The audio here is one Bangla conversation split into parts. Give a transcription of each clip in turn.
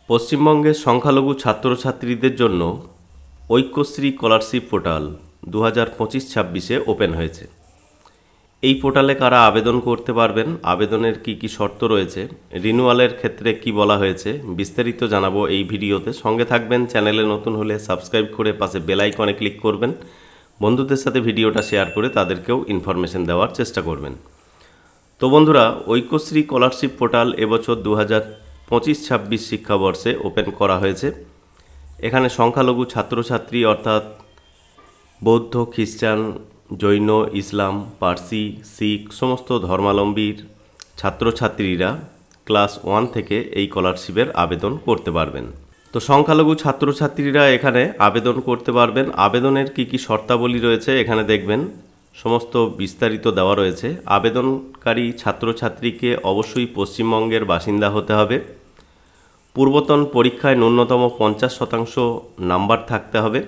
পশ্চিমবঙ্গের সংখ্যালঘু ছাত্রছাত্রীদের জন্য ঐক্যশ্রী স্কলারশিপ পোর্টাল 2025-26 ওপেন হয়েছে। এই পোর্টালে কারা আবেদন করতে পারবেন, আবেদনের কি শর্ত রয়েছে, রিনিউয়ালের ক্ষেত্রে কি বলা হয়েছে, বিস্তারিত জানাবো এই ভিডিওতে। সঙ্গে থাকবেন। চ্যানেলে নতুন হলে সাবস্ক্রাইব করে পাশে বেল আইকনে ক্লিক করবেন। বন্ধুদের সাথে ভিডিওটা শেয়ার করে তাদেরকেও ইনফরমেশন দেওয়ার চেষ্টা করবেন। তো বন্ধুরা, ঐক্যশ্রী স্কলারশিপ পোর্টাল এবছর 2025-26 শিক্ষাবর্ষে ওপেন করা হয়েছে। এখানে সংখ্যালঘু ছাত্রছাত্রী অর্থাৎ বৌদ্ধ, খ্রিস্টান, জৈন, ইসলাম, পার্সি, শিখ সমস্ত ধর্মাবলম্বীর ছাত্রছাত্রীরা ক্লাস 1 থেকে এই স্কলারশিপের আবেদন করতে পারবেন। তো সংখ্যালঘু ছাত্রছাত্রীরা এখানে আবেদন করতে পারবেন। আবেদনের কি শর্তাবলী রয়েছে এখানে দেখবেন, সমস্ত বিস্তারিত দেওয়া রয়েছে। আবেদনকারী ছাত্রছাত্রীকে অবশ্যই পশ্চিমবঙ্গের বাসিন্দা হতে হবে। পূর্বতন পরীক্ষায় ন্যূনতম 50% নাম্বার থাকতে হবে,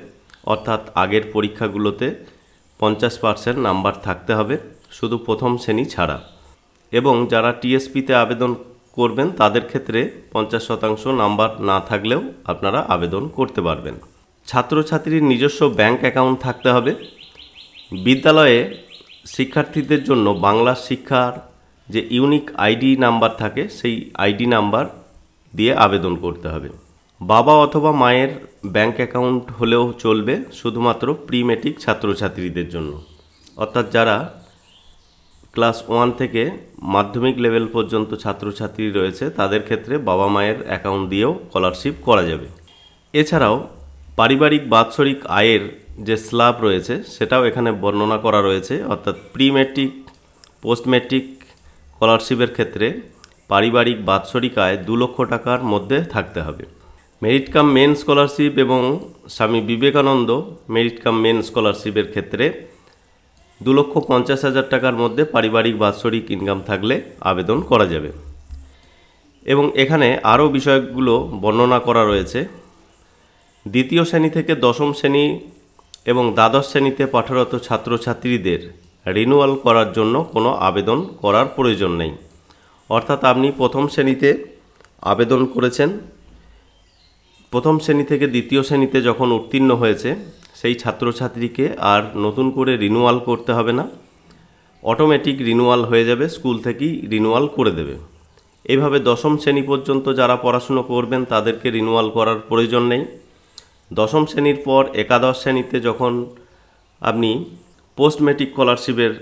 অর্থাৎ আগের পরীক্ষাগুলোতে 50% নাম্বার থাকতে হবে, শুধু প্রথম শ্রেণী ছাড়া। এবং যারা টিএসপিতে আবেদন করবেন তাদের ক্ষেত্রে 50% নাম্বার না থাকলেও আপনারা আবেদন করতে পারবেন। ছাত্রছাত্রীর নিজস্ব ব্যাংক অ্যাকাউন্ট থাকতে হবে। বিদ্যালয়ে শিক্ষার্থীদের জন্য বাংলা শিক্ষার যে ইউনিক আইডি নাম্বার থাকে সেই আইডি নাম্বার দিয়ে আবেদন করতে হবে। বাবা অথবা মায়ের ব্যাংক অ্যাকাউন্ট হলেও চলবে, শুধুমাত্র প্রি মেট্রিক ছাত্রছাত্রীদের জন্য। অর্থাৎ যারা ক্লাস 1 থেকে মাধ্যমিক লেভেল পর্যন্ত ছাত্রছাত্রী রয়েছে তাদের ক্ষেত্রে বাবা মায়ের অ্যাকাউন্ট দিয়েও স্কলারশিপ করা যাবে। এছাড়াও পারিবারিক বাৎসরিক আয়ের যে স্ল্যাব রয়েছে সেটাও এখানে বর্ণনা করা রয়েছে। অর্থাৎ প্রি মেট্রিক, পোস্ট মেট্রিক স্কলারশিপের ক্ষেত্রে পারিবারিক বাৎসরিক আয় 2 লক্ষ টাকার মধ্যে থাকতে হবে। মেরিট কাম মেন স্কলারশিপ এবং Swami Vivekananda merit cum main স্কলারশিপের ক্ষেত্রে 2,50,000 টাকার মধ্যে পারিবারিক বাৎসরিক ইনকাম থাকলে আবেদন করা যাবে। এবং এখানে আরও বিষয়গুলো বর্ণনা করা রয়েছে। দ্বিতীয় শ্রেণী থেকে দশম শ্রেণী এবং দ্বাদশ শ্রেণীতে পাঠরত ছাত্রছাত্রীদের রিনিউয়াল করার জন্য কোনো আবেদন করার প্রয়োজন নেই। অর্থাৎ আপনি প্রথম শ্রেণীতে আবেদন করেছেন, প্রথম শ্রেণী থেকে দ্বিতীয় শ্রেণীতে যখন উত্তীর্ণ হয়েছে সেই ছাত্রছাত্রীকে আর নতুন করে রিনিউয়াল করতে হবে না, অটোমেটিক রিনিউয়াল হয়ে যাবে, স্কুল থেকেই রিনিউয়াল করে দেবে। এইভাবে দশম শ্রেণী পর্যন্ত যারা পড়াশুনো করবেন তাদেরকে রিনিউয়াল করার প্রয়োজন নেই। দশম শ্রেণীর পর একাদশ শ্রেণীতে যখন আপনি পোস্ট মেট্রিক স্কলারশিপের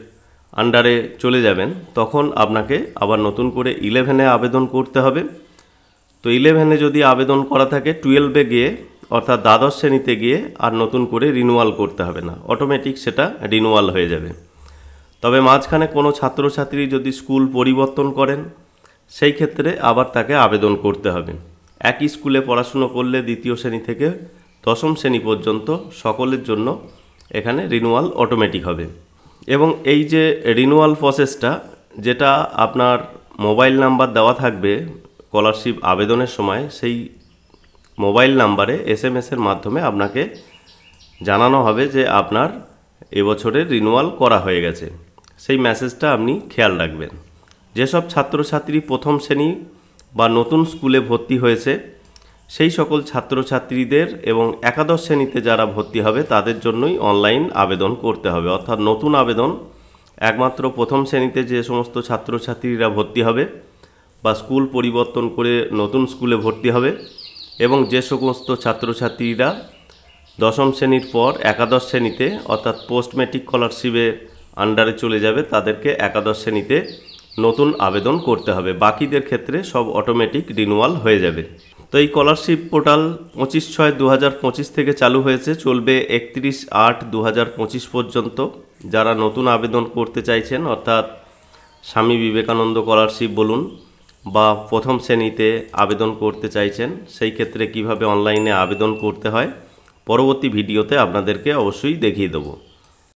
আন্ডারে চলে যাবেন তখন আপনাকে আবার নতুন করে 11-এ আবেদন করতে হবে। তো 11-এ যদি আবেদন করা থাকে 12-এ গিয়ে অর্থাৎ দ্বাদশ শ্রেণীতে গিয়ে আর নতুন করে রিনিউয়াল করতে হবে না, অটোমেটিক সেটা রিনিউয়াল হয়ে যাবে। তবে মাঝখানে কোনো ছাত্রছাত্রী যদি স্কুল পরিবর্তন করেন সেই ক্ষেত্রে আবার তাকে আবেদন করতে হবে। একই স্কুলে পড়াশুনো করলে দ্বিতীয় শ্রেণী থেকে দশম শ্রেণী পর্যন্ত সকলের জন্য এখানে রিনিউয়াল অটোমেটিক হবে। এবং এই যে রিনিউয়াল প্রসেসটা, যেটা আপনার মোবাইল নাম্বার দেওয়া থাকবে স্কলারশিপ আবেদনের সময়, সেই মোবাইল নাম্বারে SMS-এর মাধ্যমে আপনাকে জানানো হবে যে আপনার এবছরের রিনিউয়াল করা হয়ে গেছে। সেই মেসেজটা আপনি খেয়াল রাখবেন। যেসব ছাত্রছাত্রী প্রথম শ্রেণী বা নতুন স্কুলে ভর্তি হয়েছে সেই সকল ছাত্রছাত্রীদের এবং একাদশ শ্রেণীতে যারা ভর্তি হবে তাদের জন্যই অনলাইন আবেদন করতে হবে। অর্থাৎ নতুন আবেদন একমাত্র প্রথম শ্রেণীতে যে সমস্ত ছাত্রছাত্রীরা ভর্তি হবে বা স্কুল পরিবর্তন করে নতুন স্কুলে ভর্তি হবে, এবং যে সমস্ত ছাত্রছাত্রীরা দশম শ্রেণীর পর একাদশ শ্রেণীতে অর্থাৎ পোস্ট মেট্রিক স্কলারশিপের আন্ডারে চলে যাবে তাদেরকে একাদশ শ্রেণীতে নতুন আবেদন করতে হবে। বাকিদের ক্ষেত্রে সব অটোমেটিক রিনিউয়াল হয়ে যাবে। তো এই স্কলারশিপ পোর্টাল 25/6/2025 থেকে চালু হয়েছে, চলবে 31/8/2025 পর্যন্ত। যারা নতুন আবেদন করতে চাইছেন অর্থাৎ স্বামী বিবেকানন্দ স্কলারশিপ বলুন বা প্রথম শ্রেণীতে আবেদন করতে চাইছেন, সেই ক্ষেত্রে কিভাবে অনলাইনে আবেদন করতে হয় পরবর্তী ভিডিওতে আপনাদেরকে অবশ্যই দেখিয়ে দেবো।